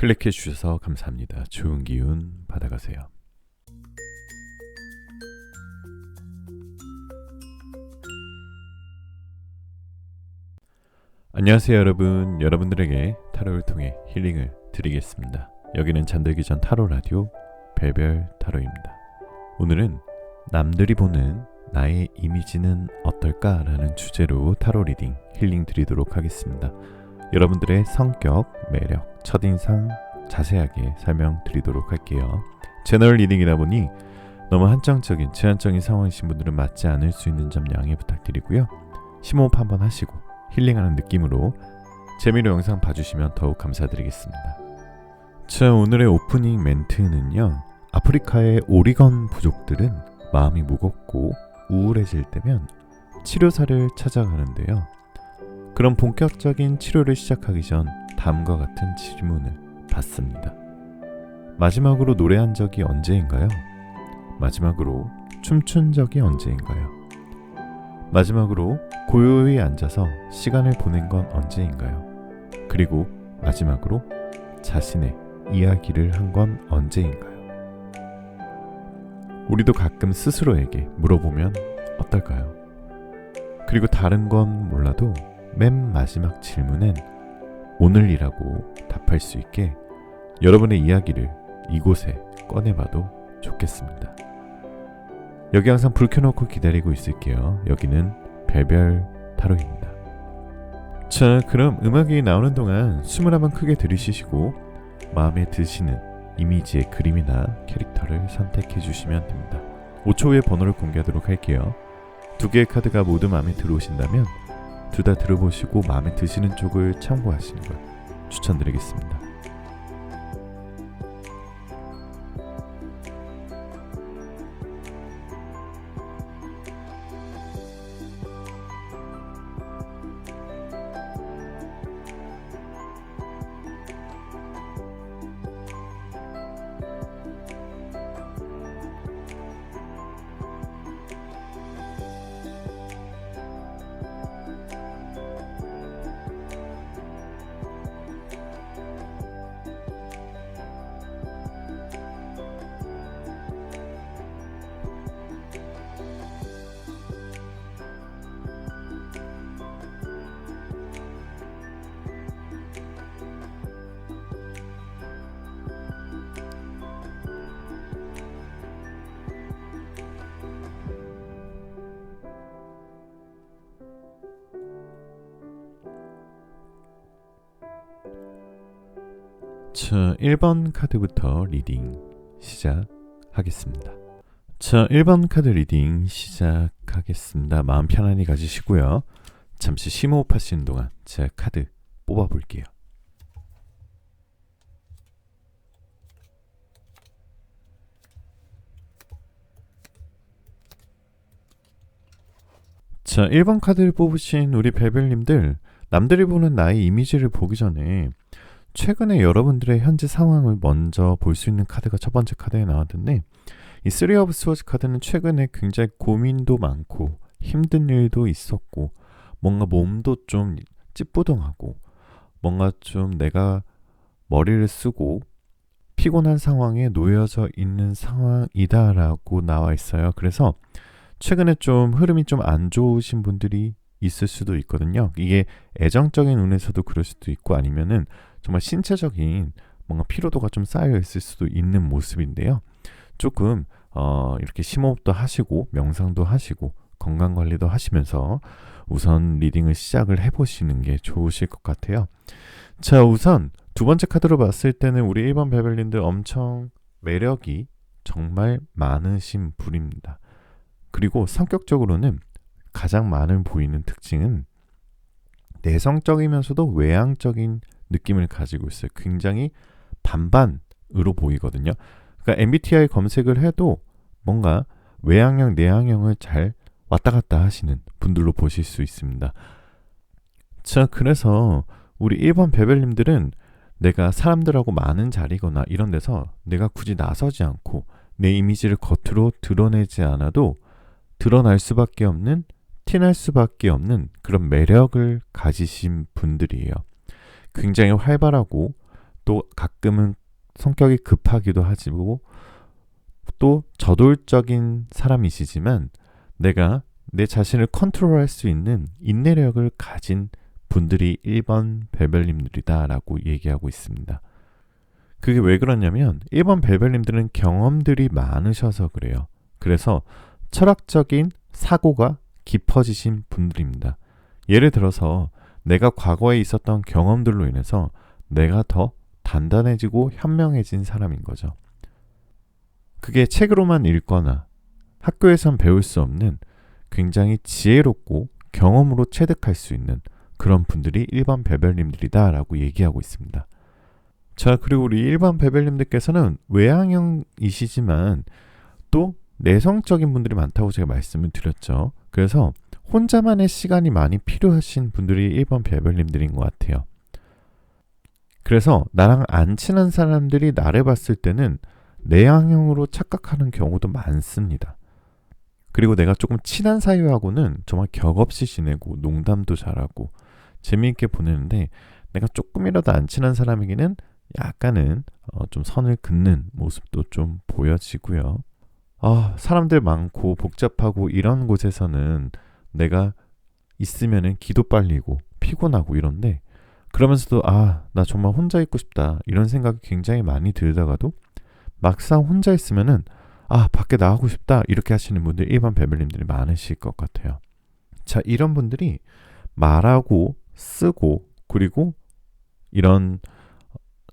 클릭해 주셔서 감사합니다. 좋은 기운 받아가세요. 안녕하세요 여러분. 여러분들에게 타로를 통해 힐링을 드리겠습니다. 여기는 잠들기 전 타로 라디오 별별 타로입니다. 오늘은 남들이 보는 나의 이미지는 어떨까라는 주제로 타로 리딩 힐링 드리도록 하겠습니다. 여러분들의 성격, 매력, 첫인상 자세하게 설명드리도록 할게요. 채널 리딩이다 보니 너무 한정적인 제한적인 상황이신 분들은 맞지 않을 수 있는 점 양해 부탁드리고요. 심호흡 한번 하시고 힐링하는 느낌으로 재미로 영상 봐주시면 더욱 감사드리겠습니다. 자, 오늘의 오프닝 멘트는요. 아프리카의 오리건 부족들은 마음이 무겁고 우울해질 때면 치료사를 찾아가는데요. 그럼 본격적인 치료를 시작하기 전 다음과 같은 질문을 받습니다. 마지막으로 노래한 적이 언제인가요? 마지막으로 춤춘 적이 언제인가요? 마지막으로 고요히 앉아서 시간을 보낸 건 언제인가요? 그리고 마지막으로 자신의 이야기를 한 건 언제인가요? 우리도 가끔 스스로에게 물어보면 어떨까요? 그리고 다른 건 몰라도 맨 마지막 질문엔 오늘이라고 답할 수 있게 여러분의 이야기를 이곳에 꺼내봐도 좋겠습니다. 여기 항상 불 켜놓고 기다리고 있을게요. 여기는 별별 타로입니다. 자, 그럼 음악이 나오는 동안 숨을 한번 크게 들이쉬시고 마음에 드시는 이미지의 그림이나 캐릭터를 선택해 주시면 됩니다. 5초 후에 번호를 공개하도록 할게요. 두 개의 카드가 모두 마음에 들어오신다면 둘 다 들어보시고 마음에 드시는 쪽을 참고하시는 걸 추천드리겠습니다. 자, 1번 카드부터 리딩 시작하겠습니다. 자, 1번 카드 리딩 시작하겠습니다. 마음 편안히 가지시고요. 잠시 심호흡 하시는 동안 제가 카드 뽑아볼게요. 자, 1번 카드를 뽑으신 우리 별별님들, 남들이 보는 나의 이미지를 보기 전에 최근에 여러분들의 현재 상황을 먼저 볼 수 있는 카드가 첫 번째 카드에 나왔는데, 이 쓰리 오브 스워즈 카드는 최근에 굉장히 고민도 많고 힘든 일도 있었고 뭔가 몸도 좀 찌뿌둥하고 뭔가 좀 내가 머리를 쓰고 피곤한 상황에 놓여져 있는 상황이다라고 나와 있어요. 그래서 최근에 좀 흐름이 좀 안 좋으신 분들이 있을 수도 있거든요. 이게 애정적인 운에서도 그럴 수도 있고 아니면은 정말 신체적인 뭔가 피로도가 좀 쌓여 있을 수도 있는 모습인데요. 조금 이렇게 심호흡도 하시고 명상도 하시고 건강관리도 하시면서 우선 리딩을 시작을 해보시는 게 좋으실 것 같아요. 자, 우선 두 번째 카드로 봤을 때는 우리 1번 별별님들 엄청 매력이 정말 많으신 분입니다. 그리고 성격적으로는 가장 많은 보이는 특징은 내성적이면서도 외향적인 느낌을 가지고 있어요. 굉장히 반반으로 보이거든요. 그러니까 MBTI 검색을 해도 뭔가 외향형, 내향형을 잘 왔다 갔다 하시는 분들로 보실 수 있습니다. 자, 그래서 우리 1번 별별님들은 내가 사람들하고 많은 자리거나 이런 데서 내가 굳이 나서지 않고 내 이미지를 겉으로 드러내지 않아도 드러날 수밖에 없는, 티날 수밖에 없는 그런 매력을 가지신 분들이에요. 굉장히 활발하고 또 가끔은 성격이 급하기도 하지고 또 저돌적인 사람이시지만 내가 내 자신을 컨트롤할 수 있는 인내력을 가진 분들이 1번 벨벨님들이다 라고 얘기하고 있습니다. 그게 왜 그러냐면 1번 벨벨님들은 경험들이 많으셔서 그래요. 그래서 철학적인 사고가 깊어지신 분들입니다. 예를 들어서 내가 과거에 있었던 경험들로 인해서 내가 더 단단해지고 현명해진 사람인 거죠. 그게 책으로만 읽거나 학교에선 배울 수 없는 굉장히 지혜롭고 경험으로 체득할 수 있는 그런 분들이 1번 벨벨님들이다 라고 얘기하고 있습니다. 자, 그리고 우리 1번 벨벨님들께서는 외향형이시지만 또 내성적인 분들이 많다고 제가 말씀을 드렸죠. 그래서 혼자만의 시간이 많이 필요하신 분들이 1번 벨벨님들인 것 같아요. 그래서 나랑 안 친한 사람들이 나를 봤을 때는 내향형으로 착각하는 경우도 많습니다. 그리고 내가 조금 친한 사이하고는 정말 격없이 지내고 농담도 잘하고 재미있게 보내는데 내가 조금이라도 안 친한 사람에게는 약간은 좀 선을 긋는 모습도 좀 보여지고요. 사람들 많고 복잡하고 이런 곳에서는 내가 있으면은 기도 빨리고 피곤하고 이런데 그러면서도 나 정말 혼자 있고 싶다 이런 생각이 굉장히 많이 들다가도 막상 혼자 있으면은 밖에 나가고 싶다 이렇게 하시는 분들 1번 벨벨님들이 많으실 것 같아요. 자, 이런 분들이 말하고 쓰고 그리고 이런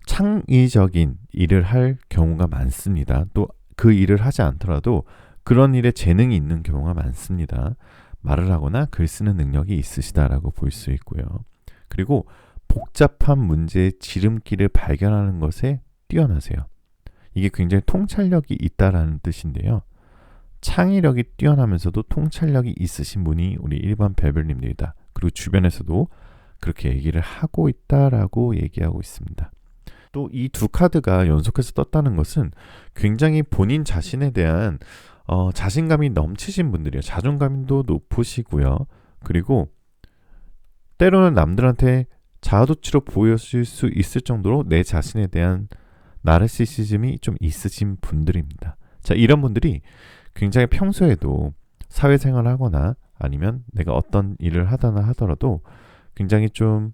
창의적인 일을 할 경우가 많습니다. 또 그 일을 하지 않더라도 그런 일에 재능이 있는 경우가 많습니다. 말을 하거나 글 쓰는 능력이 있으시다라고 볼 수 있고요. 그리고 복잡한 문제의 지름길을 발견하는 것에 뛰어나세요. 이게 굉장히 통찰력이 있다라는 뜻인데요. 창의력이 뛰어나면서도 통찰력이 있으신 분이 우리 1번 벨벨님들이다. 그리고 주변에서도 그렇게 얘기를 하고 있다라고 얘기하고 있습니다. 또 이 두 카드가 연속해서 떴다는 것은 굉장히 본인 자신에 대한 자신감이 넘치신 분들이에요. 자존감도 높으시고요. 그리고 때로는 남들한테 자아도취로 보여줄 수 있을 정도로 내 자신에 대한 나르시시즘이 좀 있으신 분들입니다. 자, 이런 분들이 굉장히 평소에도 사회생활을 하거나 아니면 내가 어떤 일을 하거나 하더라도 굉장히 좀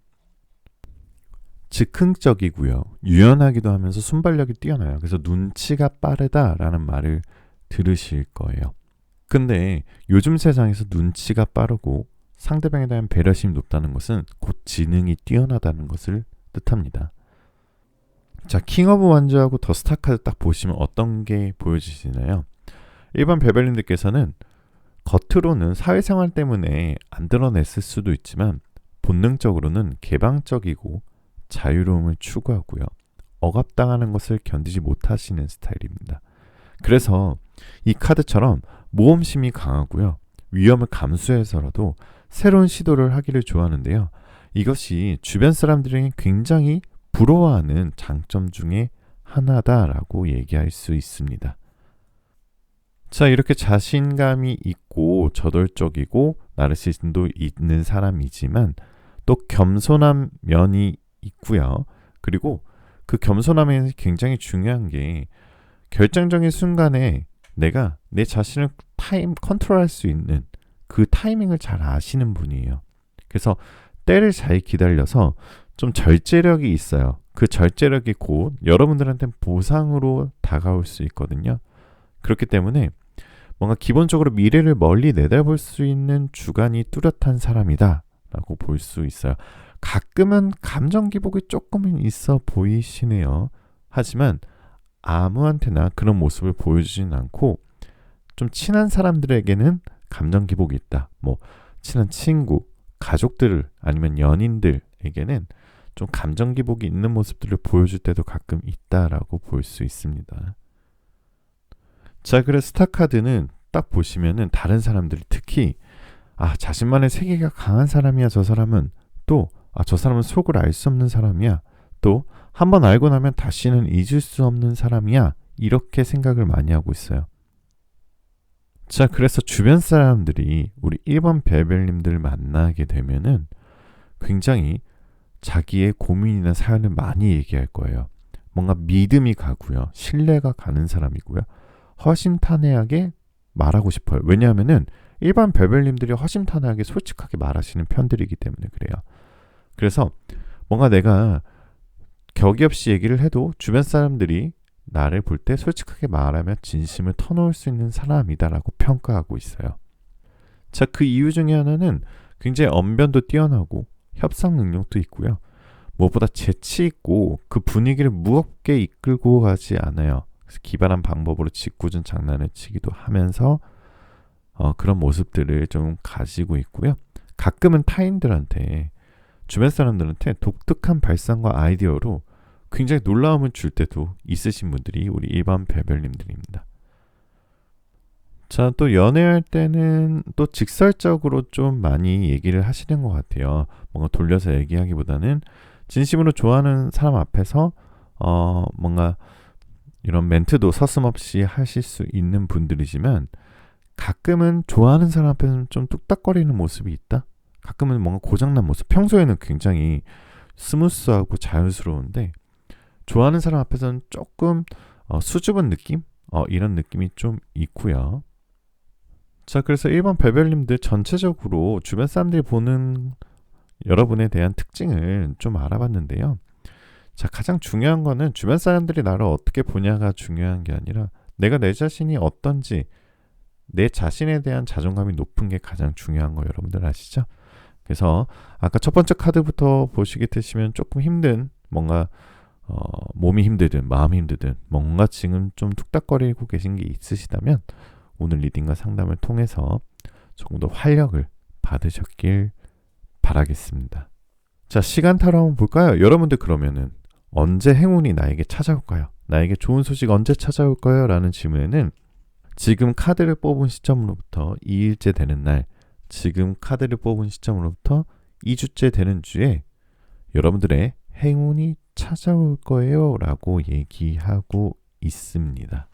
즉흥적이고요. 유연하기도 하면서 순발력이 뛰어나요. 그래서 눈치가 빠르다라는 말을 들으실 거예요. 근데 요즘 세상에서 눈치가 빠르고 상대방에 대한 배려심이 높다는 것은 곧 지능이 뛰어나다는 것을 뜻합니다. 자, 킹 오브 완즈하고 더 스타 카드 딱 보시면 어떤 게 보여지시나요? 1번 벨벨님들께서는 겉으로는 사회생활 때문에 안 드러냈을 수도 있지만 본능적으로는 개방적이고 자유로움을 추구하고요. 억압당하는 것을 견디지 못하시는 스타일입니다. 그래서 이 카드처럼 모험심이 강하고요. 위험을 감수해서라도 새로운 시도를 하기를 좋아하는데요. 이것이 주변 사람들에게 굉장히 부러워하는 장점 중에 하나다라고 얘기할 수 있습니다. 자, 이렇게 자신감이 있고 저돌적이고 나르시즘도 있는 사람이지만 또 겸손한 면이 있고요. 그리고 그 겸손함에는 굉장히 중요한 게 결정적인 순간에 내가 내 자신을 컨트롤할 수 있는 그 타이밍을 잘 아시는 분이에요. 그래서 때를 잘 기다려서 좀 절제력이 있어요. 그 절제력이 곧 여러분들한테 보상으로 다가올 수 있거든요. 그렇기 때문에 뭔가 기본적으로 미래를 멀리 내다볼 수 있는 주관이 뚜렷한 사람이다 라고 볼 수 있어요. 가끔은 감정 기복이 조금은 있어 보이시네요. 하지만 아무한테나 그런 모습을 보여주진 않고 좀 친한 사람들에게는 감정 기복이 있다. 친한 친구, 가족들 아니면 연인들에게는 좀 감정 기복이 있는 모습들을 보여줄 때도 가끔 있다라고 볼 수 있습니다. 자, 그래서 스타 카드는 딱 보시면은 다른 사람들이 특히 자신만의 세계가 강한 사람이야 저 사람은, 또 저 사람은 속을 알 수 없는 사람이야, 또 한번 알고 나면 다시는 잊을 수 없는 사람이야, 이렇게 생각을 많이 하고 있어요. 자, 그래서 주변 사람들이 우리 1번 벨벨님들 만나게 되면은 굉장히 자기의 고민이나 사연을 많이 얘기할 거예요. 뭔가 믿음이 가고요. 신뢰가 가는 사람이고요. 허심탄회하게 말하고 싶어요. 왜냐하면은 일반 별별님들이 허심탄회하게 솔직하게 말하시는 편들이기 때문에 그래요. 그래서 뭔가 내가 격이 없이 얘기를 해도 주변 사람들이 나를 볼 때 솔직하게 말하며 진심을 터놓을 수 있는 사람이다라고 평가하고 있어요. 자, 그 이유 중에 하나는 굉장히 언변도 뛰어나고 협상 능력도 있고요. 무엇보다 재치 있고 그 분위기를 무겁게 이끌고 가지 않아요. 그래서 기발한 방법으로 짓궂은 장난을 치기도 하면서 그런 모습들을 좀 가지고 있고요. 가끔은 타인들한테 주변 사람들한테 독특한 발상과 아이디어로 굉장히 놀라움을 줄 때도 있으신 분들이 우리 일반 별별님들입니다. 자, 또 연애할 때는 또 직설적으로 좀 많이 얘기를 하시는 것 같아요. 뭔가 돌려서 얘기하기보다는 진심으로 좋아하는 사람 앞에서 뭔가 이런 멘트도 서슴없이 하실 수 있는 분들이지만 가끔은 좋아하는 사람 앞에서는 좀 뚝딱거리는 모습이 있다? 가끔은 뭔가 고장난 모습. 평소에는 굉장히 스무스하고 자연스러운데 좋아하는 사람 앞에서는 조금 수줍은 느낌? 이런 느낌이 좀 있고요. 자, 그래서 일반 별별님들 전체적으로 주변 사람들이 보는 여러분에 대한 특징을 좀 알아봤는데요. 자, 가장 중요한 거는 주변 사람들이 나를 어떻게 보냐가 중요한 게 아니라 내가 내 자신이 어떤지 내 자신에 대한 자존감이 높은 게 가장 중요한 거 여러분들 아시죠? 그래서 아까 첫 번째 카드부터 보시게 되시면 조금 힘든 뭔가 몸이 힘들든 마음이 힘들든 뭔가 지금 좀 뚝딱거리고 계신 게 있으시다면 오늘 리딩과 상담을 통해서 조금 더 활력을 받으셨길 바라겠습니다. 자, 시간 타로 한번 볼까요? 여러분들 그러면은 언제 행운이 나에게 찾아올까요? 나에게 좋은 소식 언제 찾아올까요? 라는 질문에는 지금 카드를 뽑은 시점으로부터 2일째 되는 날, 지금 카드를 뽑은 시점으로부터 2주째 되는 주에 여러분들의 행운이 찾아올 거예요 라고 얘기하고 있습니다.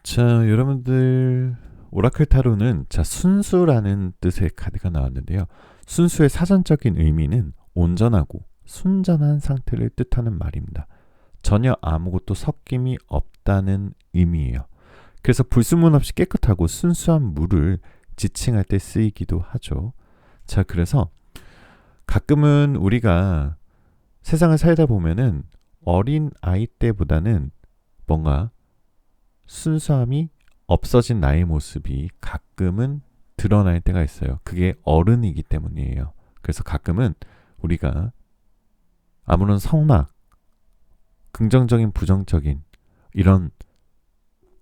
자, 여러분들 오라클 타로는 순수라는 뜻의 카드가 나왔는데요. 순수의 사전적인 의미는 온전하고 순전한 상태를 뜻하는 말입니다. 전혀 아무것도 섞임이 없다는 의미예요. 그래서 불순물 없이 깨끗하고 순수한 물을 지칭할 때 쓰이기도 하죠. 자, 그래서 가끔은 우리가 세상을 살다 보면은 어린 아이 때보다는 뭔가 순수함이 없어진 나의 모습이 가끔은 드러날 때가 있어요. 그게 어른이기 때문이에요. 그래서 가끔은 우리가 아무런 성막, 긍정적인, 부정적인 이런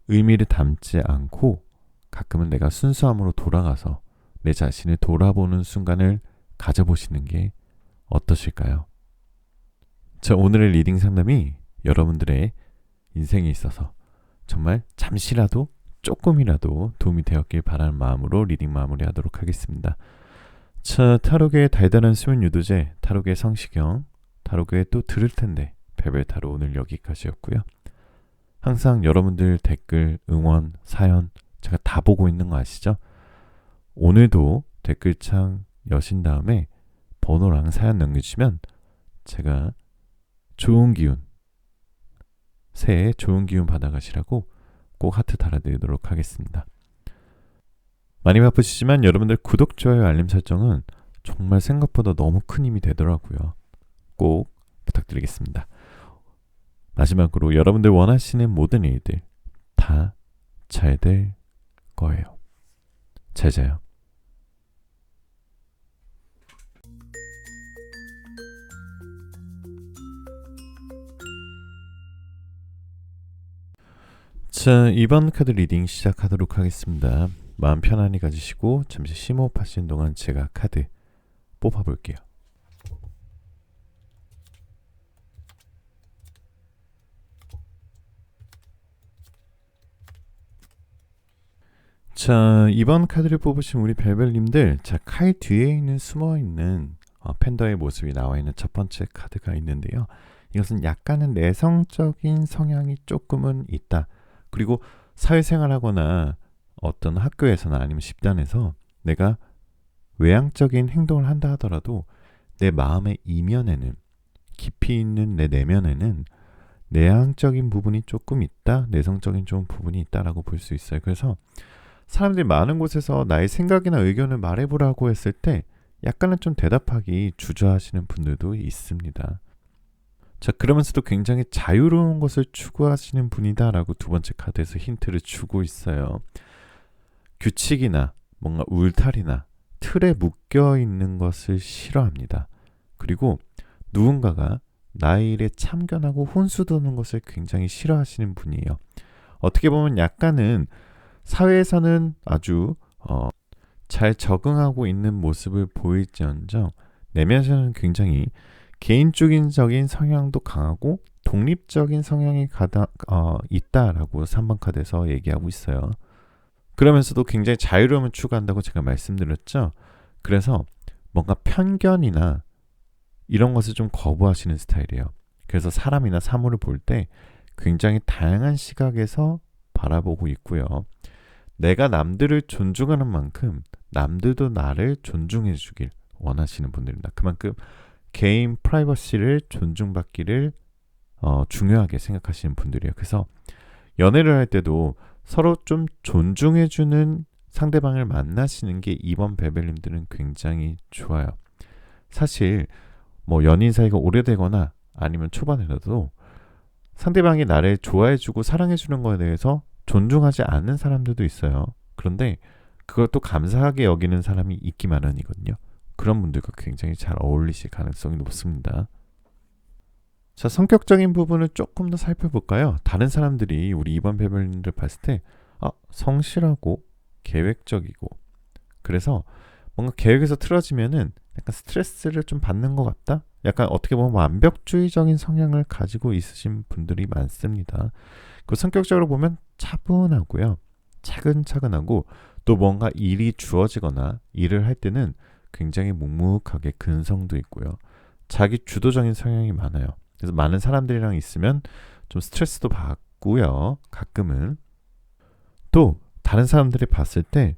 의미를 담지 않고 가끔은 내가 순수함으로 돌아가서 내 자신을 돌아보는 순간을 가져보시는 게 어떠실까요? 자, 오늘의 리딩 상담이 여러분들의 인생에 있어서 정말 잠시라도 조금이라도 도움이 되었길 바라는 마음으로 리딩 마무리하도록 하겠습니다. 자, 타로계의 달달한 수면 유도제, 타로계의 성시경, 타로계에 또 들을 텐데 별별 타로 오늘 여기까지였고요. 항상 여러분들 댓글, 응원, 사연 제가 다 보고 있는 거 아시죠? 오늘도 댓글창 여신 다음에 번호랑 사연 남겨주시면 제가 좋은 기운, 새해 좋은 기운 받아가시라고 꼭 하트 달아드리도록 하겠습니다. 많이 바쁘시지만 여러분들 구독, 좋아요, 알림 설정은 정말 생각보다 너무 큰 힘이 되더라고요. 꼭 부탁드리겠습니다. 마지막으로 여러분들 원하시는 모든 일들 다 잘 될 거예요. 잘 자요. 자, 이번 카드 리딩 시작하도록 하겠습니다. 마음 편안히 가지시고 잠시 심호흡하시는 동안 제가 카드 뽑아볼게요. 자, 이번 카드를 뽑으신 우리 별별님들, 자, 칼 뒤에 있는 숨어있는 팬더의 모습이 나와있는 첫 번째 카드가 있는데요. 이것은 약간은 내성적인 성향이 조금은 있다. 그리고 사회생활하거나 어떤 학교에서나 아니면 집단에서 내가 외향적인 행동을 한다 하더라도 내 마음의 이면에는, 깊이 있는 내 내면에는 내향적인 부분이 조금 있다, 내성적인 좀 부분이 있다라고 볼 수 있어요. 그래서 사람들이 많은 곳에서 나의 생각이나 의견을 말해보라고 했을 때 약간은 좀 대답하기 주저하시는 분들도 있습니다. 자, 그러면서도 굉장히 자유로운 것을 추구하시는 분이다라고 두 번째 카드에서 힌트를 주고 있어요. 규칙이나 뭔가 울타리나 틀에 묶여 있는 것을 싫어합니다. 그리고 누군가가 나의 일에 참견하고 혼수 도는 것을 굉장히 싫어하시는 분이에요. 어떻게 보면 약간은 사회에서는 아주 잘 적응하고 있는 모습을 보일지언정 내면에서는 굉장히 개인주의적인 성향도 강하고 독립적인 성향이 있다라고 3번 카드에서 얘기하고 있어요. 그러면서도 굉장히 자유로움을 추구한다고 제가 말씀드렸죠. 그래서 뭔가 편견이나 이런 것을 좀 거부하시는 스타일이에요. 그래서 사람이나 사물을 볼 때 굉장히 다양한 시각에서 바라보고 있고요. 내가 남들을 존중하는 만큼 남들도 나를 존중해 주길 원하시는 분들입니다. 그만큼 개인 프라이버시를 존중받기를 중요하게 생각하시는 분들이에요. 그래서 연애를 할 때도 서로 좀 존중해주는 상대방을 만나시는 게 이번 베벨님들은 굉장히 좋아요. 사실 뭐 연인 사이가 오래되거나 아니면 초반에라도 상대방이 나를 좋아해주고 사랑해주는 거에 대해서 존중하지 않는 사람들도 있어요. 그런데 그걸 또 감사하게 여기는 사람이 있기 마련이거든요. 그런 분들과 굉장히 잘 어울리실 가능성이 높습니다. 자, 성격적인 부분을 조금 더 살펴볼까요? 다른 사람들이 우리 이번 베벨님들 봤을 때 성실하고 계획적이고, 그래서 뭔가 계획에서 틀어지면은 약간 스트레스를 좀 받는 것 같다? 약간 어떻게 보면 완벽주의적인 성향을 가지고 있으신 분들이 많습니다. 그 성격적으로 보면 차분하고요. 차근차근하고, 또 뭔가 일이 주어지거나 일을 할 때는 굉장히 묵묵하게 근성도 있고요. 자기 주도적인 성향이 많아요. 그래서 많은 사람들이랑 있으면 좀 스트레스도 받고요. 가끔은. 또 다른 사람들이 봤을 때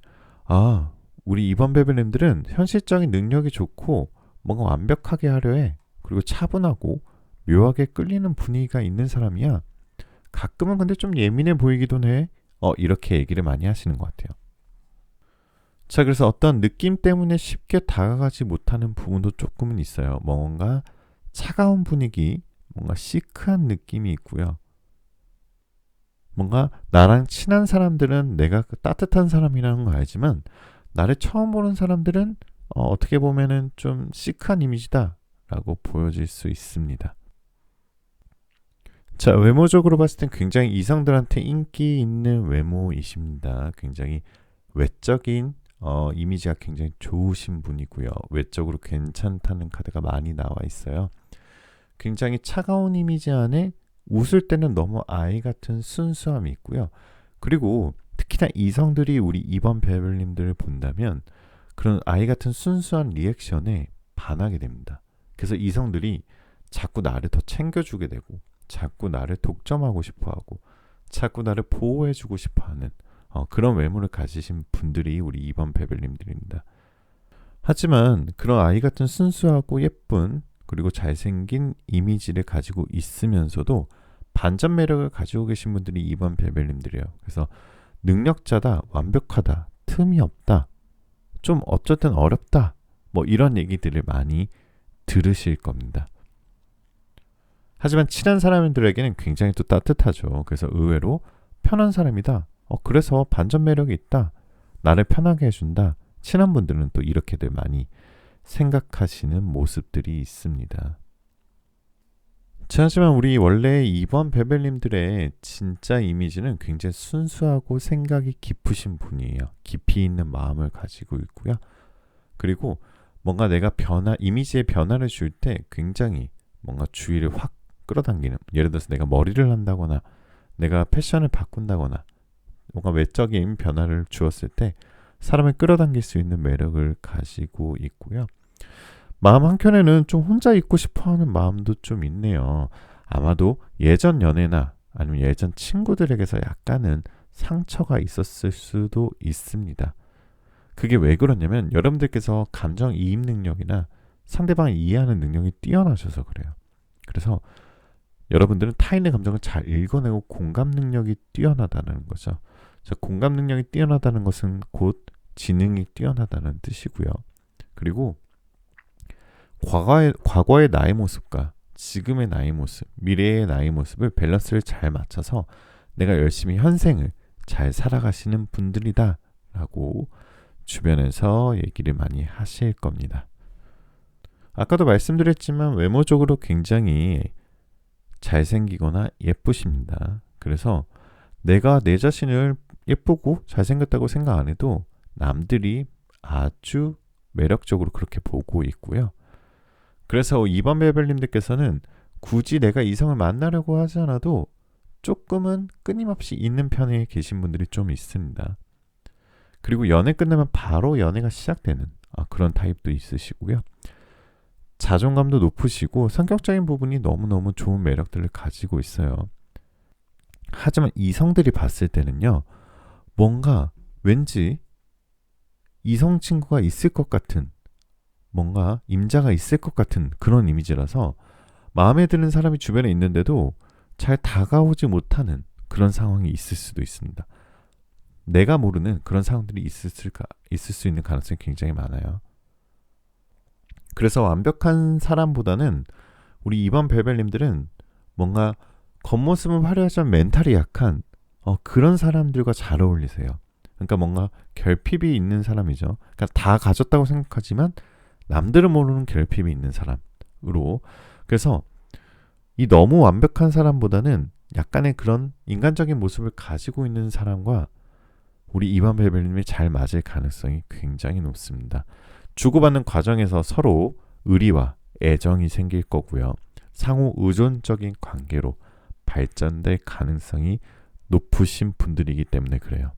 우리 이번 베벨님들은 현실적인 능력이 좋고 뭔가 완벽하게 하려 해. 그리고 차분하고 묘하게 끌리는 분위기가 있는 사람이야. 가끔은 근데 좀 예민해 보이기도 해. 이렇게 얘기를 많이 하시는 것 같아요. 자, 그래서 어떤 느낌 때문에 쉽게 다가가지 못하는 부분도 조금은 있어요. 뭔가 차가운 분위기, 뭔가 시크한 느낌이 있고요. 뭔가 나랑 친한 사람들은 내가 따뜻한 사람이라는 걸 알지만 나를 처음 보는 사람들은 어떻게 보면은 좀 시크한 이미지다 라고 보여질 수 있습니다. 자, 외모적으로 봤을 땐 굉장히 이성들한테 인기 있는 외모이십니다. 굉장히 외적인 이미지가 굉장히 좋으신 분이고요. 외적으로 괜찮다는 카드가 많이 나와 있어요. 굉장히 차가운 이미지 안에 웃을 때는 너무 아이 같은 순수함이 있고요. 그리고 특히나 이성들이 우리 이번 베벨님들을 본다면 그런 아이 같은 순수한 리액션에 반하게 됩니다. 그래서 이성들이 자꾸 나를 더 챙겨주게 되고 자꾸 나를 독점하고 싶어하고 자꾸 나를 보호해주고 싶어하는 그런 외모를 가지신 분들이 우리 이번 베벨님들입니다. 하지만 그런 아이 같은 순수하고 예쁜 그리고 잘생긴 이미지를 가지고 있으면서도 반전 매력을 가지고 계신 분들이 이번 베벨님들이에요. 그래서 능력자다, 완벽하다, 틈이 없다, 좀 어쨌든 어렵다, 뭐 이런 얘기들을 많이 들으실 겁니다. 하지만 친한 사람들에게는 굉장히 또 따뜻하죠. 그래서 의외로 편한 사람이다. 그래서 반전 매력이 있다. 나를 편하게 해준다. 친한 분들은 또 이렇게들 많이 생각하시는 모습들이 있습니다. 자, 하지만 우리 원래 이번 베벨님들의 진짜 이미지는 굉장히 순수하고 생각이 깊으신 분이에요. 깊이 있는 마음을 가지고 있고요. 그리고 뭔가 내가 이미지의 변화를 줄 때 굉장히 뭔가 주의를 확 끌어당기는, 예를 들어서 내가 머리를 한다거나 내가 패션을 바꾼다거나 뭔가 외적인 변화를 주었을 때 사람을 끌어당길 수 있는 매력을 가지고 있고요. 마음 한켠에는 좀 혼자 있고 싶어하는 마음도 좀 있네요. 아마도 예전 연애나 아니면 예전 친구들에게서 약간은 상처가 있었을 수도 있습니다. 그게 왜 그러냐면 여러분들께서 감정이입 능력이나 상대방을 이해하는 능력이 뛰어나셔서 그래요. 그래서 여러분들은 타인의 감정을 잘 읽어내고 공감 능력이 뛰어나다는 거죠. 자, 공감 능력이 뛰어나다는 것은 곧 지능이 뛰어나다는 뜻이고요. 그리고 과거의 나의 모습과 지금의 나의 모습, 미래의 나의 모습을 밸런스를 잘 맞춰서 내가 열심히 현생을 잘 살아가시는 분들이다 라고 주변에서 얘기를 많이 하실 겁니다. 아까도 말씀드렸지만 외모적으로 굉장히 잘생기거나 예쁘십니다. 그래서 내가 내 자신을 예쁘고 잘생겼다고 생각 안 해도 남들이 아주 매력적으로 그렇게 보고 있고요. 그래서 2번 베벨님들께서는 굳이 내가 이성을 만나려고 하지 않아도 조금은 끊임없이 있는 편에 계신 분들이 좀 있습니다. 그리고 연애 끝나면 바로 연애가 시작되는 그런 타입도 있으시고요. 자존감도 높으시고 성격적인 부분이 너무너무 좋은 매력들을 가지고 있어요. 하지만 이성들이 봤을 때는요, 뭔가 왠지 이성 친구가 있을 것 같은, 뭔가 임자가 있을 것 같은 그런 이미지라서 마음에 드는 사람이 주변에 있는데도 잘 다가오지 못하는 그런 상황이 있을 수도 있습니다. 내가 모르는 그런 상황들이 있을 수 있는 가능성이 굉장히 많아요. 그래서 완벽한 사람보다는 우리 2번 벨벨님들은 뭔가 겉모습은 화려하지만 멘탈이 약한 그런 사람들과 잘 어울리세요. 그러니까 뭔가 결핍이 있는 사람이죠. 그러니까 다 가졌다고 생각하지만 남들은 모르는 결핍이 있는 사람으로. 그래서 이 너무 완벽한 사람보다는 약간의 그런 인간적인 모습을 가지고 있는 사람과 우리 2번 벨벨님이 잘 맞을 가능성이 굉장히 높습니다. 주고받는 과정에서 서로 의리와 애정이 생길 거고요. 상호 의존적인 관계로 발전될 가능성이 높으신 분들이기 때문에 그래요.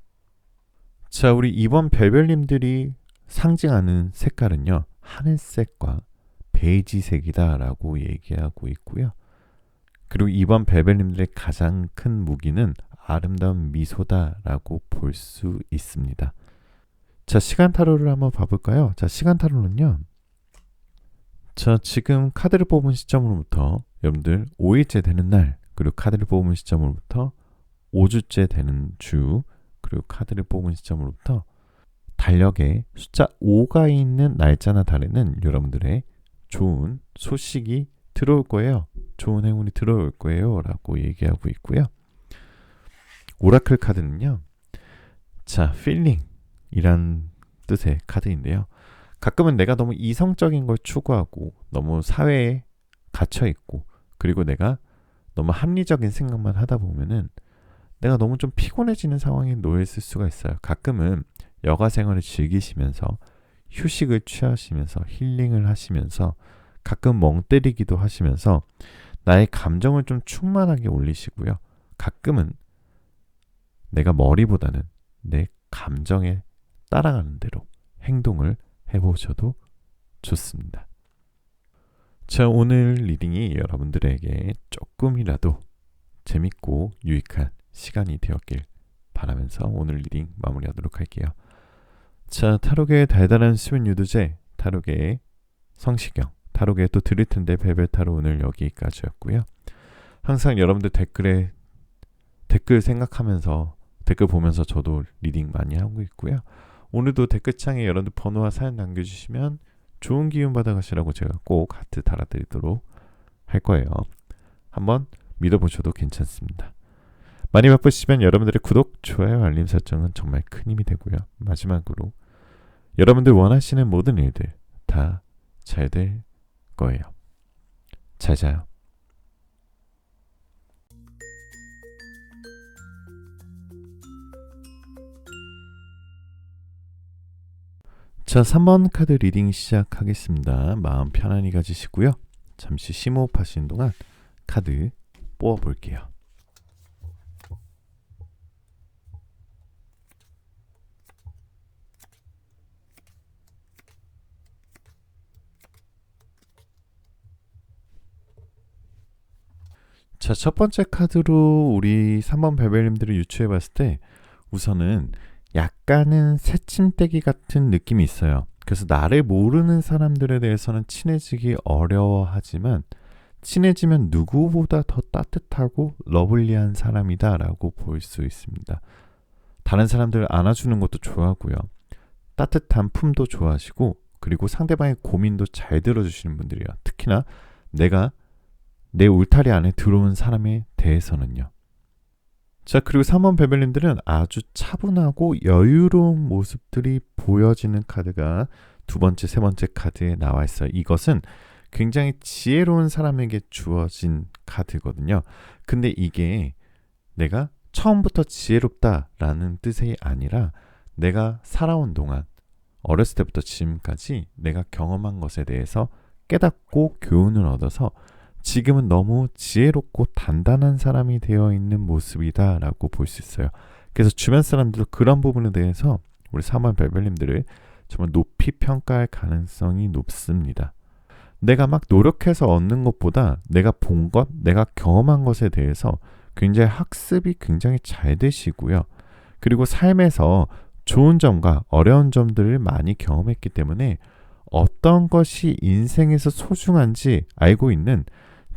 자, 우리 2번 벨벨님들이 상징하는 색깔은요, 하늘색과 베이지색이다 라고 얘기하고 있고요. 그리고 2번 벨벨님들의 가장 큰 무기는 아름다운 미소다 라고 볼 수 있습니다. 자, 시간 타로를 한번 봐볼까요? 자, 시간 타로는요, 자, 지금 카드를 뽑은 시점으로부터 여러분들 5일째 되는 날, 그리고 카드를 뽑은 시점으로부터 5주째 되는 주, 그리고 카드를 뽑은 시점으로부터 달력에 숫자 5가 있는 날짜나 달에는 여러분들의 좋은 소식이 들어올 거예요. 좋은 행운이 들어올 거예요 라고 얘기하고 있고요. 오라클 카드는요, 자, 필링 이란 뜻의 카드인데요. 가끔은 내가 너무 이성적인 걸 추구하고 너무 사회에 갇혀있고, 그리고 내가 너무 합리적인 생각만 하다 보면은 내가 너무 좀 피곤해지는 상황에 놓여 있을 수가 있어요. 가끔은 여가 생활을 즐기시면서 휴식을 취하시면서 힐링을 하시면서 가끔 멍 때리기도 하시면서 나의 감정을 좀 충만하게 올리시고요. 가끔은 내가 머리보다는 내 감정에 따라가는 대로 행동을 해보셔도 좋습니다. 자, 오늘 리딩이 여러분들에게 조금이라도 재밌고 유익한 시간이 되었길 바라면서 오늘 리딩 마무리하도록 할게요. 자, 타로계의 달달한 수면 유도제, 타로계의 성시경, 타로계에 또 드릴 텐데 벨벳 타로 오늘 여기까지였고요. 항상 여러분들 댓글 생각하면서 댓글 보면서 저도 리딩 많이 하고 있고요. 오늘도 댓글창에 여러분들 번호와 사연 남겨주시면 좋은 기운 받아가시라고 제가 꼭 하트 달아드리도록 할 거예요. 한번 믿어보셔도 괜찮습니다. 많이 바쁘시면 여러분들의 구독, 좋아요, 알림 설정은 정말 큰 힘이 되고요. 마지막으로 여러분들 원하시는 모든 일들 다 잘 될 거예요. 잘 자요. 자, 3번 카드 리딩 시작하겠습니다. 마음 편안히 가지시고요. 잠시 심호흡하시는 동안 카드 뽑아볼게요. 자, 첫 번째 카드로 우리 3번 벨벨님들을 유추해 봤을 때 우선은 약간은 새침대기 같은 느낌이 있어요. 그래서 나를 모르는 사람들에 대해서는 친해지기 어려워하지만 친해지면 누구보다 더 따뜻하고 러블리한 사람이다 라고 볼 수 있습니다. 다른 사람들 안아주는 것도 좋아하고요. 따뜻한 품도 좋아하시고, 그리고 상대방의 고민도 잘 들어주시는 분들이에요. 특히나 내가 내 울타리 안에 들어온 사람에 대해서는요. 자, 그리고 3번 베벨님들은 아주 차분하고 여유로운 모습들이 보여지는 카드가 두 번째, 세 번째 카드에 나와 있어요. 이것은 굉장히 지혜로운 사람에게 주어진 카드거든요. 근데 이게 내가 처음부터 지혜롭다라는 뜻이 아니라 내가 살아온 동안, 어렸을 때부터 지금까지 내가 경험한 것에 대해서 깨닫고 교훈을 얻어서 지금은 너무 지혜롭고 단단한 사람이 되어 있는 모습이다 라고 볼 수 있어요. 그래서 주변 사람들도 그런 부분에 대해서 우리 3번 베벨님들을 정말 높이 평가할 가능성이 높습니다. 내가 막 노력해서 얻는 것보다 내가 본 것, 내가 경험한 것에 대해서 굉장히 학습이 굉장히 잘 되시고요. 그리고 삶에서 좋은 점과 어려운 점들을 많이 경험했기 때문에 어떤 것이 인생에서 소중한지 알고 있는,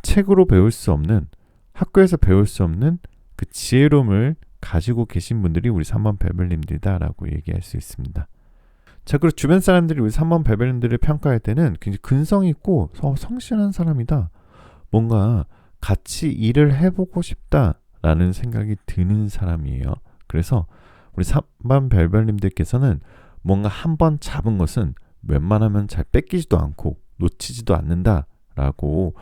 책으로 배울 수 없는, 학교에서 배울 수 없는 그 지혜로움을 가지고 계신 분들이 우리 3번 베벨님들이다라고 얘기할 수 있습니다. 자, 그리고 주변 사람들이 우리 3번 베벨님들을 평가할 때는 굉장히 근성 있고 성실한 사람이다, 뭔가 같이 일을 해보고 싶다라는 생각이 드는 사람이에요. 그래서 우리 3번 베벨님들께서는 뭔가 한번 잡은 것은 웬만하면 잘 뺏기지도 않고 놓치지도 않는다라고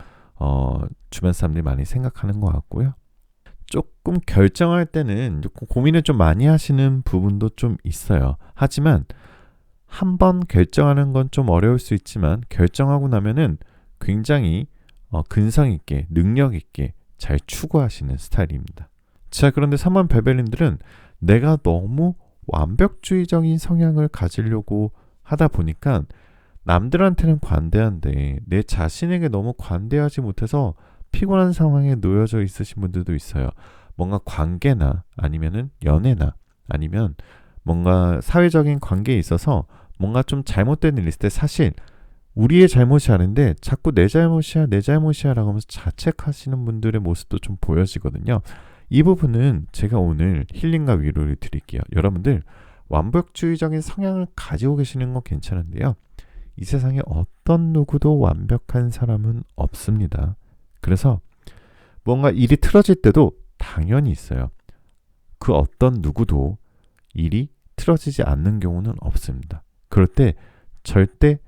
주변 사람들이 많이 생각하는 것 같고요. 조금 결정할 때는 고민을 좀 많이 하시는 부분도 좀 있어요. 하지만 한번 결정하는 건 좀 어려울 수 있지만 결정하고 나면은 굉장히 근성 있게, 능력 있게 잘 추구하시는 스타일입니다. 자, 그런데 3번 베벨님들은 내가 너무 완벽주의적인 성향을 가지려고 하다 보니까 남들한테는 관대한데 내 자신에게 너무 관대하지 못해서 피곤한 상황에 놓여져 있으신 분들도 있어요. 뭔가 관계나 아니면은 연애나 아니면 뭔가 사회적인 관계에 있어서 뭔가 좀 잘못된 일이 있을 때 사실 우리의 잘못이 아닌데 자꾸 내 잘못이야 라고 하면서 자책하시는 분들의 모습도 좀 보여지거든요. 이 부분은 제가 오늘 힐링과 위로를 드릴게요. 여러분들 완벽주의적인 성향을 가지고 계시는 건 괜찮은데요. 이 세상에 어떤 누구도 완벽한 사람은 없습니다. 그래서 뭔가 일이 틀어질 때도 당연히 있어요. 그 어떤 누구도 일이 틀어지지 않는 경우는 없습니다. 그럴 때 절대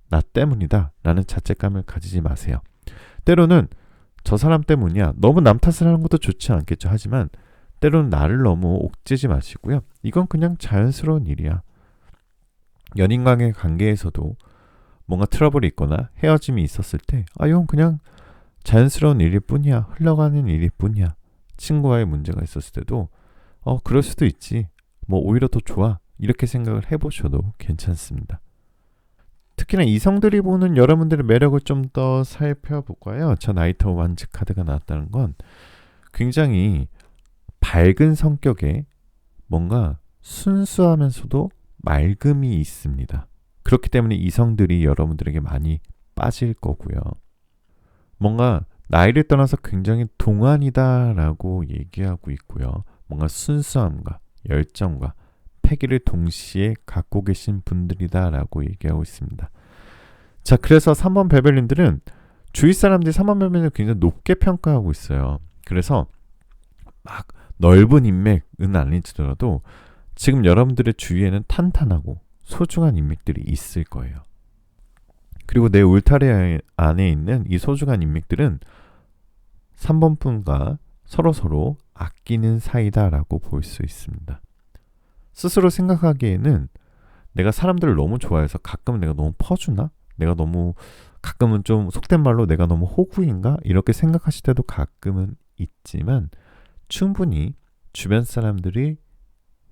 나 때문이다 라는 자책감을 가지지 마세요. 때로는 저 사람 때문이야, 너무 남 탓을 하는 것도 좋지 않겠죠. 하지만 때로는 나를 너무 옥죄지 마시고요. 이건 그냥 자연스러운 일이야. 연인 간의 관계에서도 뭔가 트러블이 있거나 헤어짐이 있었을 때 이건 그냥 자연스러운 일일 뿐이야, 흘러가는 일일 뿐이야. 친구와의 문제가 있었을 때도 그럴 수도 있지, 뭐 오히려 더 좋아, 이렇게 생각을 해보셔도 괜찮습니다. 특히나 이성들이 보는 여러분들의 매력을 좀 더 살펴볼까요? 저 나이트 완즈 카드가 나왔다는 건 굉장히 밝은 성격에 뭔가 순수하면서도 맑음이 있습니다. 그렇기 때문에 이성들이 여러분들에게 많이 빠질 거고요. 뭔가 나이를 떠나서 굉장히 동안이다라고 얘기하고 있고요. 뭔가 순수함과 열정과 패기를 동시에 갖고 계신 분들이다라고 얘기하고 있습니다. 자, 그래서 3번 베벨님들은 주위 사람들이 3번 베벨님을 굉장히 높게 평가하고 있어요. 그래서 막 넓은 인맥은 아니더라도 지금 여러분들의 주위에는 탄탄하고 소중한 인맥들이 있을 거예요. 그리고 내 울타리 안에 있는 이 소중한 인맥들은 3번 분과 서로 아끼는 사이다라고 볼 수 있습니다. 스스로 생각하기에는 내가 사람들을 너무 좋아해서 가끔은 내가 너무 퍼주나? 내가 너무 가끔은 좀 속된 말로 내가 너무 호구인가? 이렇게 생각하실 때도 가끔은 있지만 충분히 주변 사람들이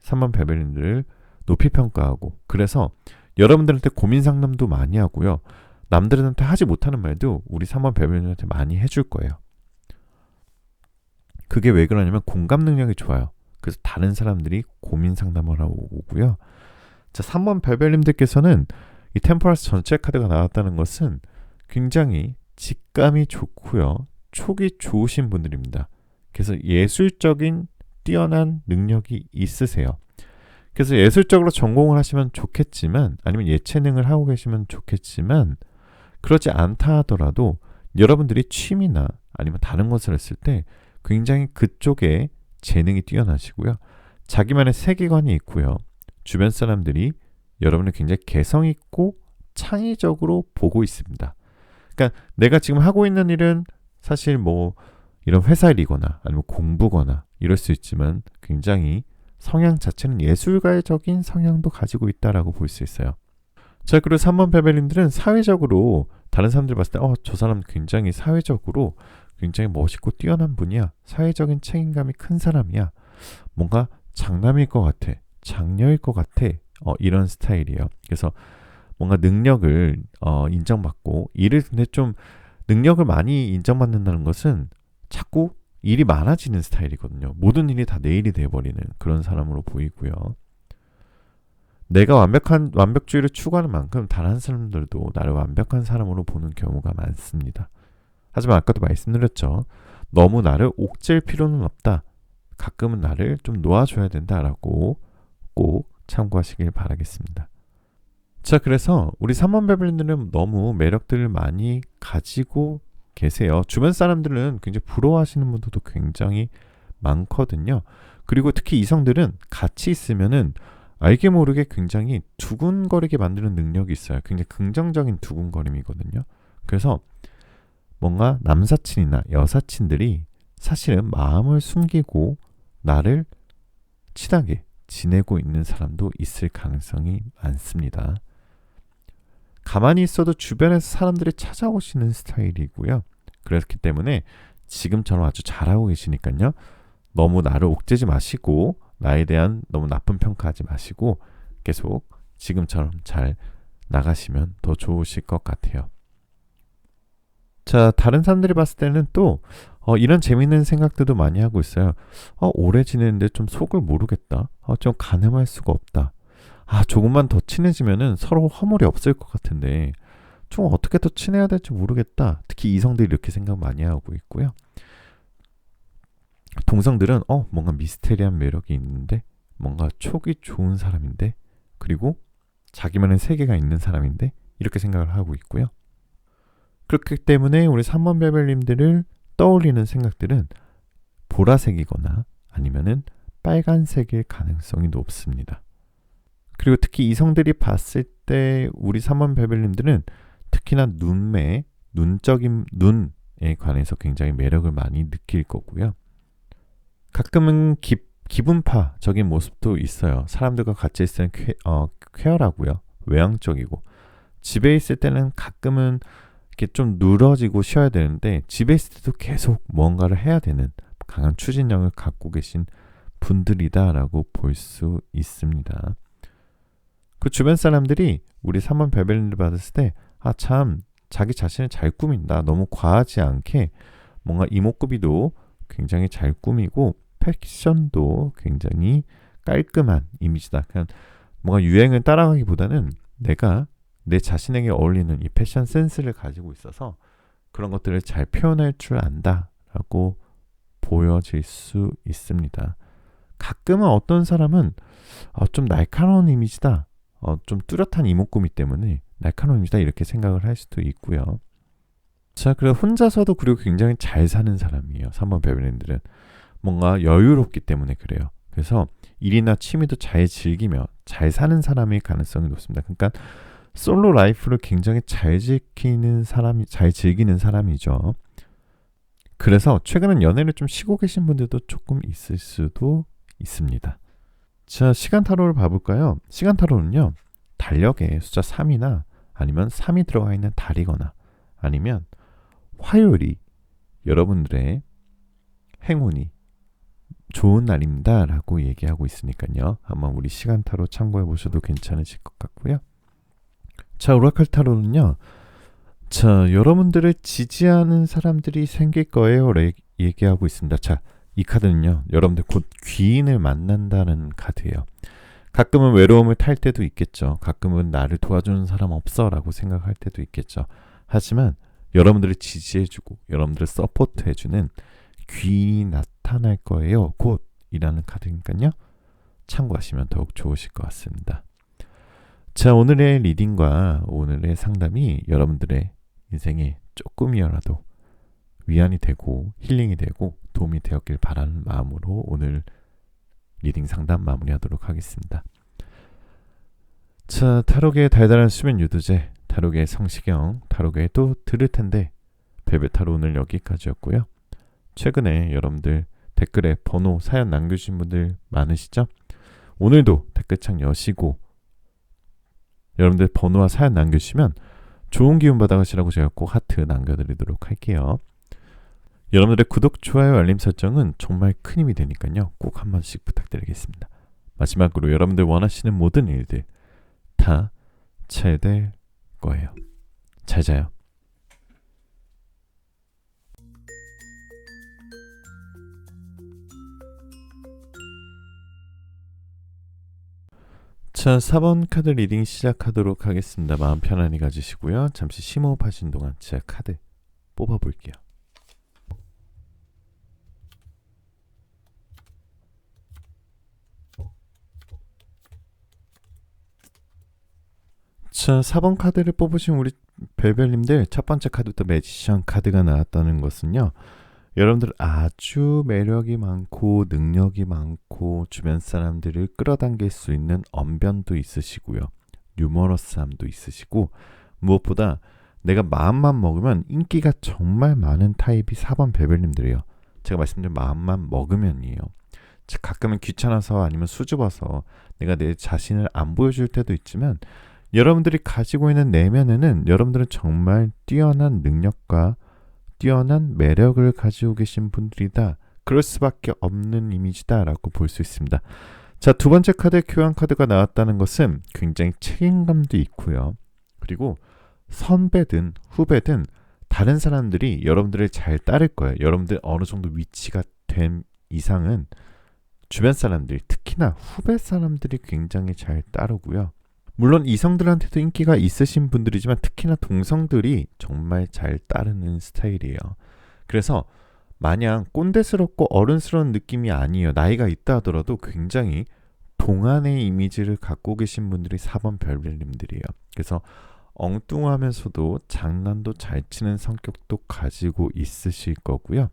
3번 베벨님들을 높이 평가하고, 그래서 여러분들한테 고민 상담도 많이 하고요. 남들한테 하지 못하는 말도 우리 3번 베벨님한테 많이 해줄 거예요. 그게 왜 그러냐면 공감 능력이 좋아요. 그래서 다른 사람들이 고민 상담을 하고 오고요. 자, 3번 베벨님들께서는 이 템퍼런스 전체 카드가 나왔다는 것은 굉장히 직감이 좋고요. 촉이 좋으신 분들입니다. 그래서 예술적인 뛰어난 능력이 있으세요. 그래서 예술적으로 전공을 하시면 좋겠지만, 아니면 예체능을 하고 계시면 좋겠지만, 그렇지 않다 하더라도 여러분들이 취미나 아니면 다른 것을 했을 때 굉장히 그쪽에 재능이 뛰어나시고요. 자기만의 세계관이 있고요. 주변 사람들이 여러분을 굉장히 개성 있고 창의적으로 보고 있습니다. 그러니까 내가 지금 하고 있는 일은 사실 뭐 이런 회사 일이거나 아니면 공부거나 이럴 수 있지만 굉장히 성향 자체는 예술가적인 성향도 가지고 있다라고 볼 수 있어요. 자, 그리고 3번 베벨님들은 사회적으로 다른 사람들 봤을 때 저 사람 굉장히 사회적으로 굉장히 멋있고 뛰어난 분이야. 사회적인 책임감이 큰 사람이야. 뭔가 장남일 것 같아. 장녀일 것 같아. 이런 스타일이에요. 그래서 뭔가 능력을 인정받고 일을 근데 좀 능력을 많이 인정받는다는 것은 자꾸 일이 많아지는 스타일이거든요. 모든 일이 다 내 일이 돼버리는 그런 사람으로 보이고요. 내가 완벽주의를 추구하는 만큼 다른 사람들도 나를 완벽한 사람으로 보는 경우가 많습니다. 하지만 아까도 말씀드렸죠. 너무 나를 옥죄일 필요는 없다. 가끔은 나를 좀 놓아줘야 된다라고 꼭 참고하시길 바라겠습니다. 자, 그래서 우리 3번 베벨린들은 너무 매력들을 많이 가지고 계세요. 주변 사람들은 굉장히 부러워하시는 분들도 굉장히 많거든요. 그리고 특히 이성들은 같이 있으면은 알게 모르게 굉장히 두근거리게 만드는 능력이 있어요. 굉장히 긍정적인 두근거림이거든요. 그래서 뭔가 남사친이나 여사친들이 사실은 마음을 숨기고 나를 친하게 지내고 있는 사람도 있을 가능성이 많습니다. 가만히 있어도 주변에서 사람들이 찾아오시는 스타일이고요. 그렇기 때문에 지금처럼 아주 잘하고 계시니까요. 너무 나를 옥죄지 마시고 나에 대한 너무 나쁜 평가하지 마시고 계속 지금처럼 잘 나가시면 더 좋으실 것 같아요. 자, 다른 사람들이 봤을 때는 또 이런 재밌는 생각들도 많이 하고 있어요. 오래 지내는데 좀 속을 모르겠다. 좀 가늠할 수가 없다. 조금만 더 친해지면은 서로 허물이 없을 것 같은데 좀 어떻게 더 친해야 될지 모르겠다. 특히 이성들이 이렇게 생각 많이 하고 있고요. 동성들은 뭔가 미스테리한 매력이 있는데 뭔가 촉이 좋은 사람인데 그리고 자기만의 세계가 있는 사람인데 이렇게 생각을 하고 있고요. 그렇기 때문에 우리 3번 베벨님들을 떠올리는 생각들은 보라색이거나 아니면은 빨간색일 가능성이 높습니다. 그리고 특히 이성들이 봤을 때 우리 3번 베벨님들은 특히나 눈적인 눈에 관해서 굉장히 매력을 많이 느낄 거고요. 가끔은 기분파적인 모습도 있어요. 사람들과 같이 있을 때는 쾌활하고요. 외향적이고 집에 있을 때는 가끔은 이렇게 좀 늘어지고 쉬어야 되는데 집에 있을 때도 계속 뭔가를 해야 되는 강한 추진력을 갖고 계신 분들이다라고 볼 수 있습니다. 그 주변 사람들이 우리 3번 베벨린을 받았을 때 참 자기 자신을 잘 꾸민다. 너무 과하지 않게 뭔가 이목구비도 굉장히 잘 꾸미고 패션도 굉장히 깔끔한 이미지다. 그냥 뭔가 유행을 따라가기보다는 내가 내 자신에게 어울리는 이 패션 센스를 가지고 있어서 그런 것들을 잘 표현할 줄 안다라고 보여질 수 있습니다. 가끔은 어떤 사람은 좀 날카로운 이미지다. 좀 뚜렷한 이목구미 때문에 날카로운 이미지다 이렇게 생각을 할 수도 있고요. 자, 그리고 혼자서도 그리고 굉장히 잘 사는 사람이에요. 3번 베벨린들은 뭔가 여유롭기 때문에 그래요. 그래서 일이나 취미도 잘 즐기며 잘 사는 사람일 가능성이 높습니다. 그러니까 솔로 라이프를 굉장히 잘 즐기는 사람이죠. 그래서 최근엔 연애를 좀 쉬고 계신 분들도 조금 있을 수도 있습니다. 자, 시간 타로를 봐볼까요? 시간 타로는요, 달력에 숫자 3이나 아니면 3이 들어가 있는 달이거나 아니면 화요일이 여러분들의 행운이 좋은 날입니다 라고 얘기하고 있으니까요. 한번 우리 시간 타로 참고해 보셔도 괜찮으실 것 같고요. 자, 오라클 타로는요, 자, 여러분들을 지지하는 사람들이 생길 거예요 라고 얘기하고 있습니다. 자, 이 카드는요, 여러분들 곧 귀인을 만난다는 카드예요. 가끔은 외로움을 탈 때도 있겠죠. 가끔은 나를 도와주는 사람 없어 라고 생각할 때도 있겠죠. 하지만 여러분들을 지지해주고 여러분들을 서포트해주는 귀인이 나타날 거예요. 곧이라는 카드니까요. 참고하시면 더욱 좋으실 것 같습니다. 자, 오늘의 리딩과 오늘의 상담이 여러분들의 인생에 조금이라도 위안이 되고 힐링이 되고 도움이 되었길 바라는 마음으로 오늘 리딩 상담 마무리하도록 하겠습니다. 자, 타로계의 달달한 수면 유도제, 타로계의 성시경, 타로계에 또 들을 텐데 벨벳 타로 오늘 여기까지였고요. 최근에 여러분들 댓글에 번호, 사연 남겨주신 분들 많으시죠? 오늘도 댓글창 여시고 여러분들 번호와 사연 남겨주시면 좋은 기운 받아가시라고 제가 꼭 하트 남겨드리도록 할게요. 여러분들의 구독, 좋아요, 알림 설정은 정말 큰 힘이 되니까요. 꼭 한 번씩 부탁드리겠습니다. 마지막으로 여러분들 원하시는 모든 일들 다 잘 될 거예요. 잘 자요. 자, 4번 카드 리딩 시작하도록 하겠습니다. 마음 편안히 가지시고요. 잠시 심호흡하신 동안 제가 카드 뽑아볼게요. 자, 4번 카드를 뽑으신 우리 벨벨님들, 첫 번째 카드부터 매지션 카드가 나왔다는 것은요, 여러분들 아주 매력이 많고 능력이 많고 주변 사람들을 끌어당길 수 있는 언변도 있으시고요, 유머러스함도 있으시고, 무엇보다 내가 마음만 먹으면 인기가 정말 많은 타입이 4번 벨벨님들이에요. 제가 말씀드린 마음만 먹으면이에요. 가끔은 귀찮아서 아니면 수줍어서 내가 내 자신을 안 보여줄 때도 있지만, 여러분들이 가지고 있는 내면에는 여러분들은 정말 뛰어난 능력과 뛰어난 매력을 가지고 계신 분들이다. 그럴 수밖에 없는 이미지다 라고 볼 수 있습니다. 자, 두 번째 카드, 교환 카드가 나왔다는 것은 굉장히 책임감도 있고요. 그리고 선배든 후배든 다른 사람들이 여러분들을 잘 따를 거예요. 여러분들 어느 정도 위치가 된 이상은 주변 사람들이, 특히나 후배 사람들이 굉장히 잘 따르고요. 물론 이성들한테도 인기가 있으신 분들이지만 특히나 동성들이 정말 잘 따르는 스타일이에요. 그래서 마냥 꼰대스럽고 어른스러운 느낌이 아니에요. 나이가 있다 하더라도 굉장히 동안의 이미지를 갖고 계신 분들이 4번 벨벨님들이에요. 그래서 엉뚱하면서도 장난도 잘 치는 성격도 가지고 있으실 거고요.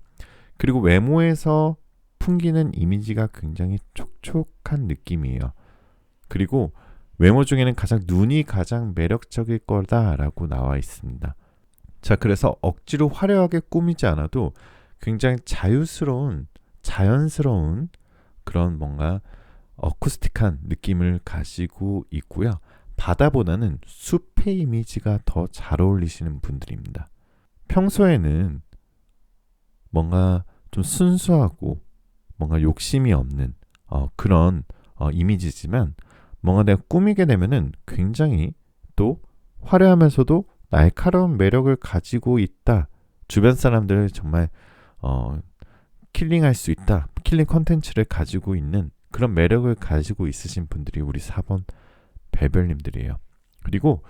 그리고 외모에서 풍기는 이미지가 굉장히 촉촉한 느낌이에요. 그리고 외모 중에는 눈이 가장 매력적일 거다라고 나와 있습니다. 자, 그래서 억지로 화려하게 꾸미지 않아도 굉장히 자유스러운, 자연스러운 그런 뭔가 어쿠스틱한 느낌을 가지고 있고요. 바다보다는 숲의 이미지가 더 잘 어울리시는 분들입니다. 평소에는 뭔가 좀 순수하고 뭔가 욕심이 없는 그런 이미지지만, 뭔가 내가 꾸미게 되면은 굉장히 또 화려하면서도 날카로운 매력을 가지고 있다. 주변 사람들을 정말 킬링할 수 있다. 킬링 컨텐츠를 가지고 있는 그런 매력을 가지고 있으신 분들이 우리 4번 벨벨님들이에요. 그리고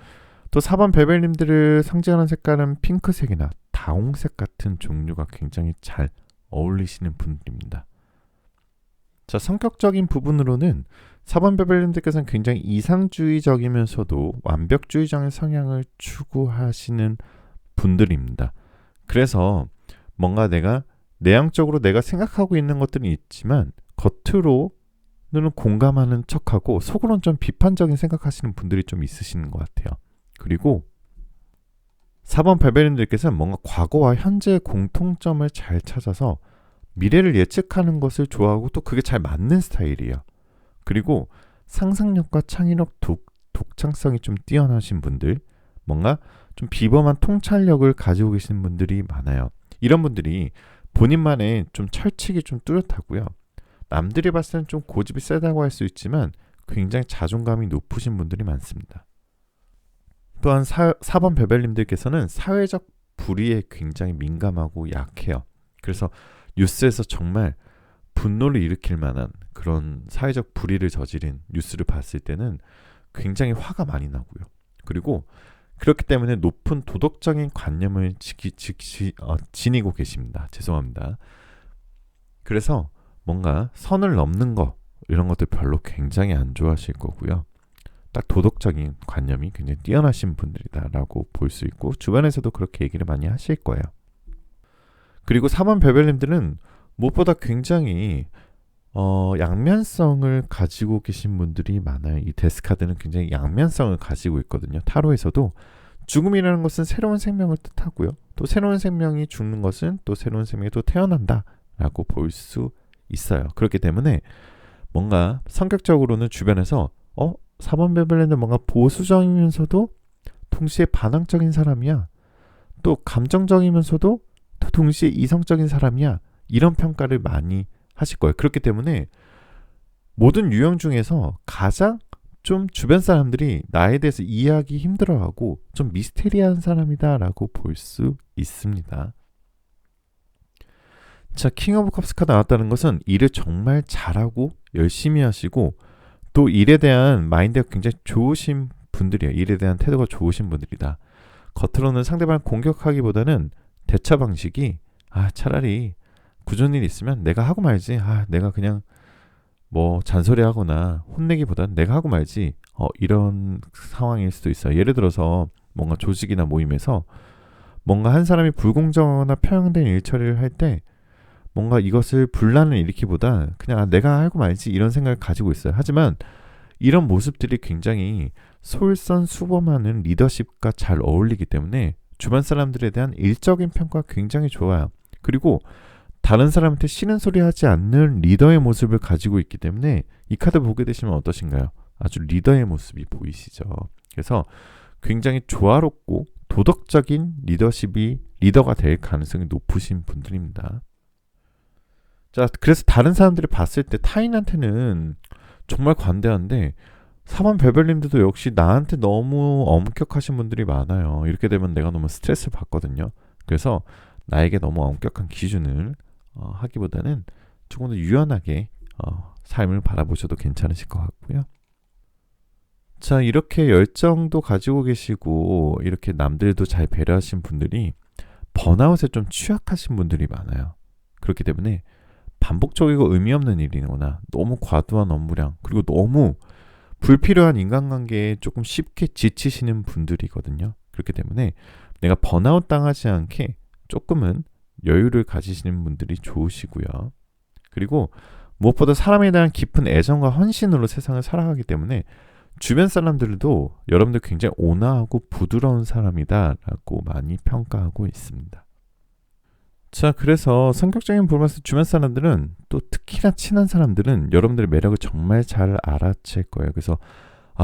또 4번 벨벨님들을 상징하는 색깔은 핑크색이나 다홍색 같은 종류가 굉장히 잘 어울리시는 분들입니다. 자, 성격적인 부분으로는 4번 벨벨님들께서는 굉장히 이상주의적이면서도 완벽주의적인 성향을 추구하시는 분들입니다. 그래서 뭔가 내향적으로 내가 생각하고 있는 것들은 있지만 겉으로는 공감하는 척하고 속으로는 좀 비판적인 생각하시는 분들이 좀 있으시는 것 같아요. 그리고 4번 벨벨님들께서는 뭔가 과거와 현재의 공통점을 잘 찾아서 미래를 예측하는 것을 좋아하고 또 그게 잘 맞는 스타일이에요. 그리고 상상력과 창의력, 독창성이 좀 뛰어나신 분들, 뭔가 좀 비범한 통찰력을 가지고 계시는 분들이 많아요. 이런 분들이 본인만의 좀 철칙이 좀 뚜렷하고요. 남들이 봤을 때는 좀 고집이 세다고 할 수 있지만 굉장히 자존감이 높으신 분들이 많습니다. 또한 4번 벨벨님들께서는 사회적 불의에 굉장히 민감하고 약해요. 그래서 뉴스에서 정말 분노를 일으킬 만한 그런 사회적 불의를 저지른 뉴스를 봤을 때는 굉장히 화가 많이 나고요. 그리고 그렇기 때문에 높은 도덕적인 관념을 지니고 계십니다. 죄송합니다. 그래서 뭔가 선을 넘는 거 이런 것들 별로 굉장히 안 좋아하실 거고요. 딱 도덕적인 관념이 굉장히 뛰어나신 분들이다라고 볼 수 있고 주변에서도 그렇게 얘기를 많이 하실 거예요. 그리고 4번 별별님들은 무엇보다 굉장히 양면성을 가지고 계신 분들이 많아요. 이 데스카드는 굉장히 양면성을 가지고 있거든요. 타로에서도 죽음이라는 것은 새로운 생명을 뜻하고요. 또 새로운 생명이 죽는 것은 또 새로운 생명이 또 태어난다 라고 볼 수 있어요. 그렇기 때문에 뭔가 성격적으로는 주변에서 4번 별별님들 뭔가 보수적이면서도 동시에 반항적인 사람이야. 또 감정적이면서도 또 동시에 이성적인 사람이야. 이런 평가를 많이 하실 거예요. 그렇기 때문에 모든 유형 중에서 가장 좀 주변 사람들이 나에 대해서 이해하기 힘들어하고 좀 미스테리한 사람이다라고 볼 수 있습니다. 자, 킹 오브 컵스가 나왔다는 것은 일을 정말 잘하고 열심히 하시고 또 일에 대한 마인드가 굉장히 좋으신 분들이에요. 일에 대한 태도가 좋으신 분들이다. 겉으로는 상대방을 공격하기보다는 대처 방식이 차라리 굳은 일 있으면 내가 하고 말지. 내가 그냥 뭐 잔소리하거나 혼내기보단 내가 하고 말지. 이런 상황일 수도 있어요. 예를 들어서 뭔가 조직이나 모임에서 뭔가 한 사람이 불공정하거나 편향된 일 처리를 할 때 뭔가 이것을 분란을 일으키기보다 그냥 내가 하고 말지 이런 생각을 가지고 있어요. 하지만 이런 모습들이 굉장히 솔선수범하는 리더십과 잘 어울리기 때문에 주변 사람들에 대한 일적인 평가가 굉장히 좋아요. 그리고 다른 사람한테 싫은 소리 하지 않는 리더의 모습을 가지고 있기 때문에 이 카드 보게 되시면 어떠신가요? 아주 리더의 모습이 보이시죠. 그래서 굉장히 조화롭고 도덕적인 리더가 될 가능성이 높으신 분들입니다. 자, 그래서 다른 사람들이 봤을 때 타인한테는 정말 관대한데 4번 별별님들도 역시 나한테 너무 엄격하신 분들이 많아요. 이렇게 되면 내가 너무 스트레스를 받거든요. 그래서 나에게 너무 엄격한 기준을 하기보다는 조금 더 유연하게 삶을 바라보셔도 괜찮으실 것 같고요. 자, 이렇게 열정도 가지고 계시고 이렇게 남들도 잘 배려하신 분들이 번아웃에 좀 취약하신 분들이 많아요. 그렇기 때문에 반복적이고 의미 없는 일이거나 너무 과도한 업무량 그리고 너무 불필요한 인간관계에 조금 쉽게 지치시는 분들이거든요. 그렇기 때문에 내가 번아웃 당하지 않게 조금은 여유를 가지시는 분들이 좋으시고요. 그리고 무엇보다 사람에 대한 깊은 애정과 헌신으로 세상을 살아가기 때문에 주변 사람들도 여러분들 굉장히 온화하고 부드러운 사람이다라고 많이 평가하고 있습니다. 자, 그래서 성격적인 부분에서 주변 사람들은 또 특히나 친한 사람들은 여러분들의 매력을 정말 잘 알아챌 거예요. 그래서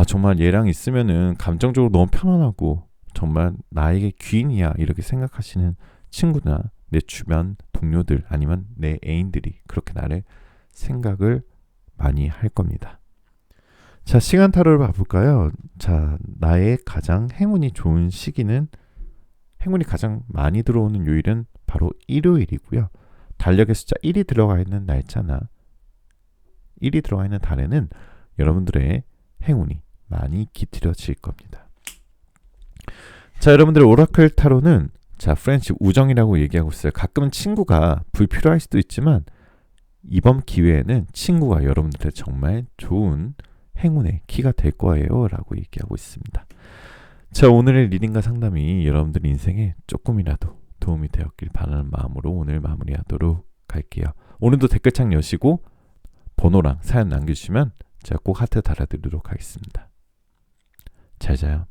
정말 얘랑 있으면은 감정적으로 너무 편안하고 정말 나에게 귀인이야 이렇게 생각하시는 친구나 내 주변 동료들 아니면 내 애인들이 그렇게 나를 생각을 많이 할 겁니다. 자, 시간 타로를 봐볼까요? 자, 나의 가장 행운이 좋은 시기는 행운이 가장 많이 들어오는 요일은 바로 일요일이고요. 달력의 숫자 1이 들어가 있는 날짜나 1이 들어가 있는 달에는 여러분들의 행운이 많이 깃들여질 겁니다. 자, 여러분들의 오라클 타로는 프렌치 우정이라고 얘기하고 있어요. 가끔은 친구가 불필요할 수도 있지만 이번 기회에는 친구가 여러분들의 정말 좋은 행운의 키가 될 거예요 라고 얘기하고 있습니다. 자, 오늘의 리딩과 상담이 여러분들 인생에 조금이라도 도움이 되었길 바라는 마음으로 오늘 마무리하도록 할게요. 오늘도 댓글창 여시고 번호랑 사연 남겨주시면 제가 꼭 하트 달아드리도록 하겠습니다. 잘 자요.